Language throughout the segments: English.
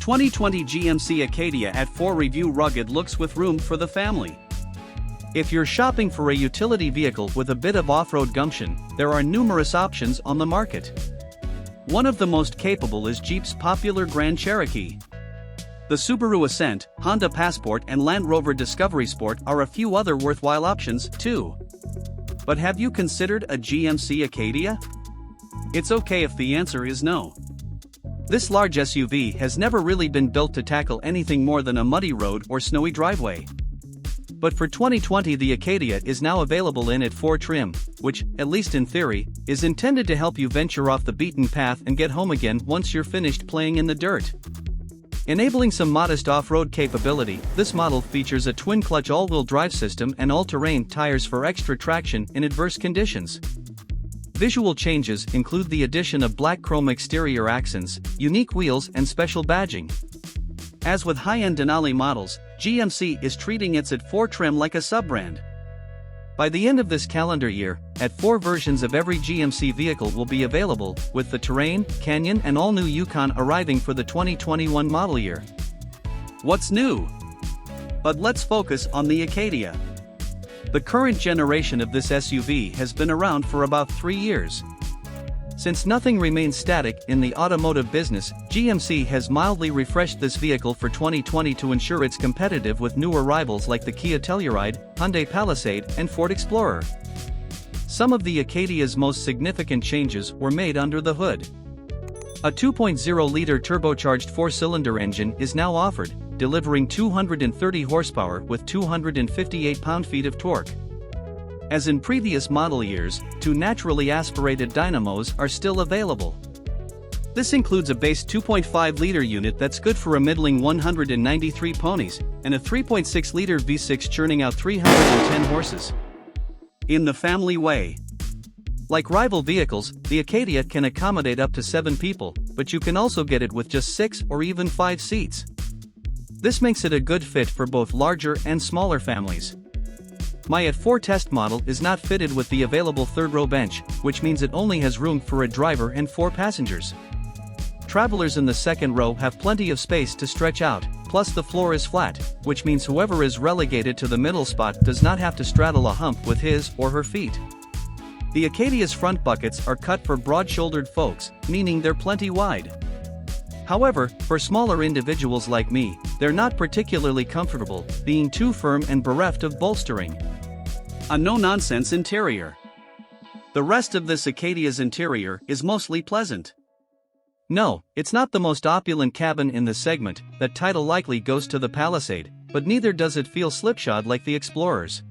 2020 GMC Acadia AT4 review. Rugged looks with room for the family. If you're shopping for a utility vehicle with a bit of off-road gumption, there are numerous options on the market. One of the most capable is Jeep's popular Grand Cherokee. The Subaru Ascent, Honda Passport and Land Rover Discovery Sport are a few other worthwhile options, too. But have you considered a GMC Acadia? It's okay if the answer is no. This large SUV has never really been built to tackle anything more than a muddy road or snowy driveway. But for 2020 the Acadia is now available in AT4 trim, which, at least in theory, is intended to help you venture off the beaten path and get home again once you're finished playing in the dirt. Enabling some modest off-road capability, this model features a twin-clutch all-wheel drive system and all-terrain tires for extra traction in adverse conditions. Visual changes include the addition of black chrome exterior accents, unique wheels and special badging. As with high-end Denali models, GMC is treating its AT4 trim like a sub-brand. By the end of this calendar year, AT4 versions of every GMC vehicle will be available, with the Terrain, Canyon and all-new Yukon arriving for the 2021 model year. What's new? But let's focus on the Acadia. The current generation of this SUV has been around for about 3 years. Since nothing remains static in the automotive business, GMC has mildly refreshed this vehicle for 2020 to ensure it's competitive with newer rivals like the Kia Telluride, Hyundai Palisade, and Ford Explorer. Some of the Acadia's most significant changes were made under the hood. A 2.0-liter turbocharged 4-cylinder engine is now offered, delivering 230 horsepower with 258 pound-feet of torque. As in previous model years, 2 naturally aspirated dynamos are still available. This includes a base 2.5-liter unit that's good for a middling 193 ponies, and a 3.6-liter V6 churning out 310 horses. In the family way. Like rival vehicles, the Acadia can accommodate up to 7 people, but you can also get it with just 6 or even 5 seats. This makes it a good fit for both larger and smaller families. My AT4 test model is not fitted with the available third-row bench, which means it only has room for a driver and 4 passengers. Travelers in the second row have plenty of space to stretch out, plus the floor is flat, which means whoever is relegated to the middle spot does not have to straddle a hump with his or her feet. The Acadia's front buckets are cut for broad-shouldered folks, meaning they're plenty wide. However, for smaller individuals like me, they're not particularly comfortable, being too firm and bereft of bolstering. A no-nonsense interior. The rest of this Acadia's interior is mostly pleasant. No, it's not the most opulent cabin in the segment, that title likely goes to the Palisade, but neither does it feel slipshod like the Explorer's.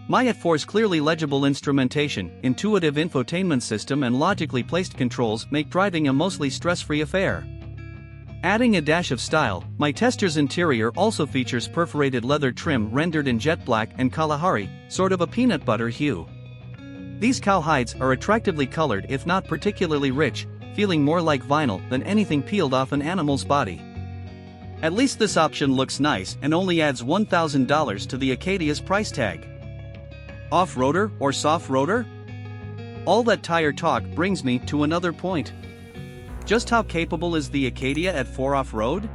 My AT4's clearly legible instrumentation, intuitive infotainment system and logically placed controls make driving a mostly stress-free affair. Adding a dash of style, my Tester's interior also features perforated leather trim rendered in jet black and Kalahari, sort of a peanut butter hue. These cowhides are attractively colored if not particularly rich, feeling more like vinyl than anything peeled off an animal's body. At least this option looks nice and only adds $1,000 to the Acadia's price tag. Off-roader or soft-roader? All that tire talk brings me to another point. Just how capable is the Acadia AT4 off-road?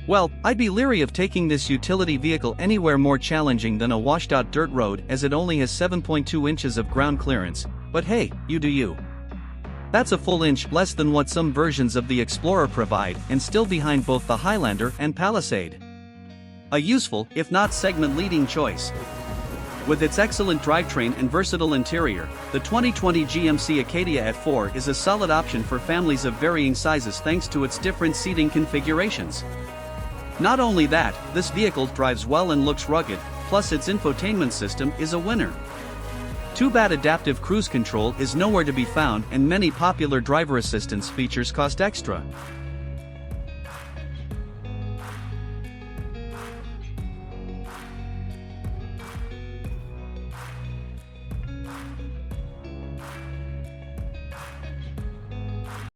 Well, I'd be leery of taking this utility vehicle anywhere more challenging than a washed-out dirt road as it only has 7.2 inches of ground clearance, but hey, you do you. That's a full inch less than what some versions of the Explorer provide and still behind both the Highlander and Palisade. A useful, if not segment-leading choice. With its excellent drivetrain and versatile interior, the 2020 GMC Acadia AT4 is a solid option for families of varying sizes thanks to its different seating configurations. Not only that, this vehicle drives well and looks rugged, plus its infotainment system is a winner. Too bad adaptive cruise control is nowhere to be found and many popular driver assistance features cost extra.